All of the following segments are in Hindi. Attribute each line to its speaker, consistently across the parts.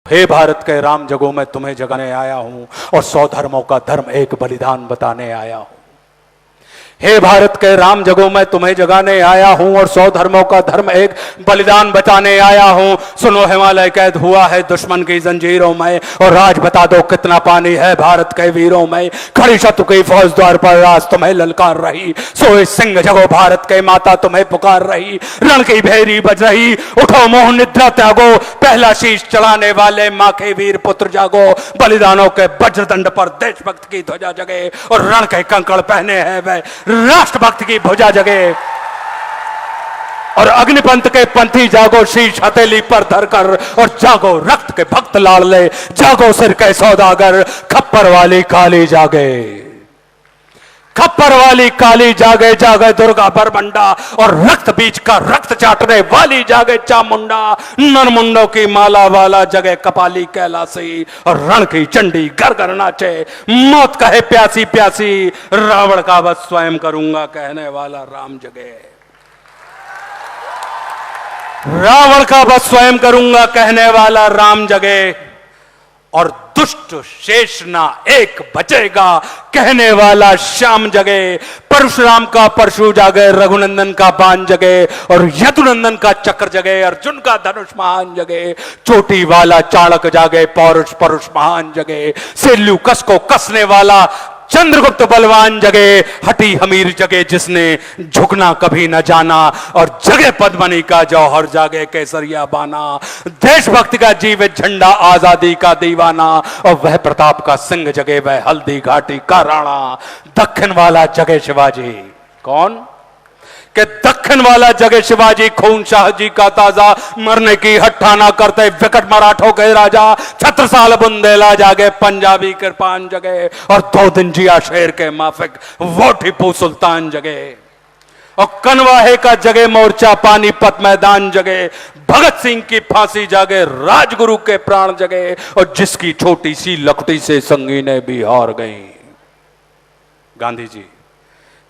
Speaker 1: हे भारत के राम जगो, मैं तुम्हें जगाने आया हूं और 100 धर्मों का धर्म एक बलिदान बताने आया हूं। हे भारत के राम जगो, मैं तुम्हें जगाने आया हूं और 100 धर्मों का धर्म एक बलिदान बताने आया हूं। सुनो, हिमालय कैद हुआ है दुश्मन की जंजीरों में और राज बता दो कितना पानी है भारत के वीरों में। खड़ी शत्रु की फौज द्वार पर राज तुम्हें ललकार रही, सोए सिंह जगो भारत के माता तुम्हें पुकार रही। रण की भेरी बज रही, उठो मोह निद्रा त्यागो, पहला शीश चढ़ाने वाले मां के वीर पुत्र जागो। बलिदानों के वज्रदंड पर देशभक्त की ध्वजा जगे और रण के कंकड़ पहने हैं वे राष्ट्रभक्त की भुजा जगे। और अग्निपंथ के पंथी जागो, शीश हथेली पर धरकर और जागो रक्त के भक्त लाडले, जागो सिर के सौदागर, खप्पर वाली काली जागे, खप्पर वाली काली जागे, जागे दुर्गा बरबंडा और रक्त बीच का रक्त चाटने वाली जागे चामुंडा। नरमुंडों की माला वाला जगे कपाली कैलासी और रण की चंडी घर घर नाचे, मौत कहे प्यासी प्यासी, रावण का वध स्वयं करूंगा कहने वाला राम जगे। रावण का वध स्वयं करूंगा कहने वाला राम जगे और दुष्ट शेष ना एक बचेगा कहने वाला श्याम जगे। परशुराम का परशु जागे, रघुनंदन का बाण जगे और यदुनंदन का चक्र जगे, अर्जुन का धनुष महान जगे। चोटी वाला चाणक जागे, पौरुष परुष महान जगे। सेल्यूकस को कसने वाला चंद्रगुप्त बलवान जगे। हटी हमीर जगे जिसने झुकना कभी न जाना और जगे पद्मनी का जौहर, जागे केसरिया बाना। देशभक्ति का जीवित झंडा, आजादी का दीवाना और वह प्रताप का सिंह जगे, वह हल्दी घाटी का राणा। दक्षिण वाला जगे शिवाजी, कौन कि दक्षिण वाला जगे शिवाजी, खून शाह जी का ताजा, मरने की हट्ठा ना करते विकट मराठों के राजा। छत्रसाल बुंदेला जागे, पंजाबी कृपान जगे और 2 दिन जिया शेर के माफिक वो टीपू सुल्तान जगे। और कनवाहे का जगे मोर्चा, पानीपत मैदान जगे, भगत सिंह की फांसी जागे, राजगुरु के प्राण जगे और जिसकी छोटी सी लकड़ी से संगीने भी हार गई। गांधी जी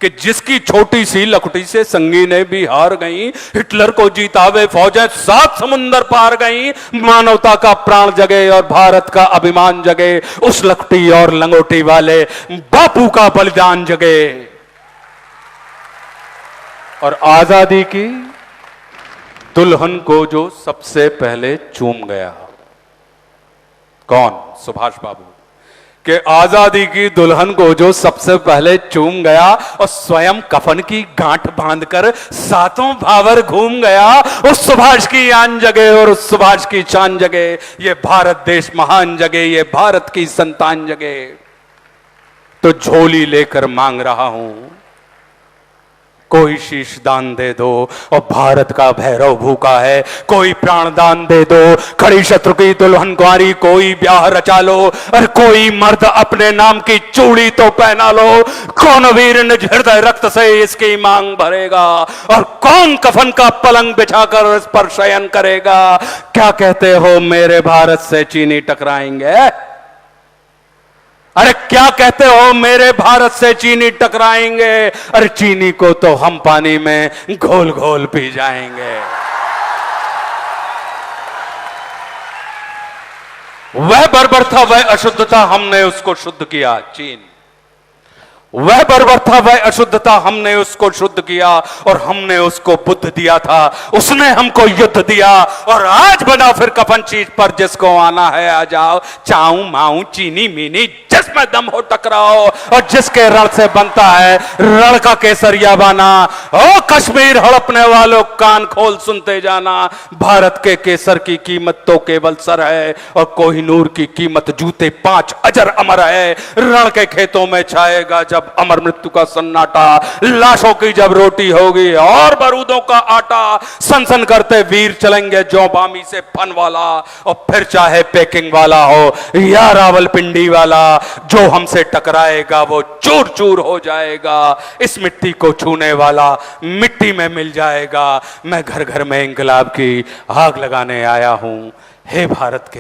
Speaker 1: कि जिसकी छोटी सी लकुटी से संगीने भी हार गई, हिटलर को जीता वे फौजें 7 समुंदर पार गई। मानवता का प्राण जगे और भारत का अभिमान जगे, उस लकुटी और लंगोटी वाले बापू का बलिदान जगे। और आजादी की दुल्हन को जो सबसे पहले चूम गया, कौन? सुभाष बाबू कि आजादी की दुल्हन को जो सबसे पहले चूम गया और स्वयं कफन की गांठ बांधकर 7 भावर घूम गया, उस सुभाष की आन जगे और उस सुभाष की शान जगे। ये भारत देश महान जगे, ये भारत की संतान जगे। तो झोली लेकर मांग रहा हूं, कोई शीश दान दे दो और भारत का भैरव भूखा है, कोई प्राण दान दे दो। खड़ी शत्रु की दुल्हन कुंवारी, कोई ब्याह रचा लो और कोई मर्द अपने नाम की चूड़ी तो पहना लो। कौन वीर निज हृदय रक्त से इसकी मांग भरेगा और कौन कफन का पलंग बिछाकर इस पर शयन करेगा। क्या कहते हो मेरे भारत से चीनी टकराएंगे? अरे क्या कहते हो मेरे भारत से चीनी टकराएंगे? अरे चीनी को तो हम पानी में घोल घोल पी जाएंगे। वह बर्बरता, वह अशुद्धता, हमने उसको शुद्ध किया। चीन वह बर्बर था, वह अशुद्धता, हमने उसको शुद्ध किया और हमने उसको बुद्ध दिया था। उसने हमको युद्ध दिया और आज बना फिर कफन शीश पर, जिसको आना है आ जाओ। चाऊ माऊ चीनी मीनी जिसमें दम हो टकराओ और जिसके रण से बनता है रण का केसरिया बाना। ओ कश्मीर हड़पने वालों कान खोल सुनते जाना, भारत के केसर की कीमत तो केवल सर है और कोहिनूर की कीमत जूते 5 अजर अमर है। रण के खेतों में छाएगा जब अमर मृत्यु का सन्नाटा, लाशों की जब रोटी होगी और बारूदों का आटा। सनसन करते वीर चलेंगे जो बामी से फन वाला और फिर चाहे पेकिंग वाला हो या रावलपिंडी वाला, जो हमसे टकराएगा वो चूर चूर हो जाएगा। इस मिट्टी को छूने वाला मिट्टी में मिल जाएगा। मैं घर घर में इंकलाब की आग लगाने आया हूं। हे भारत के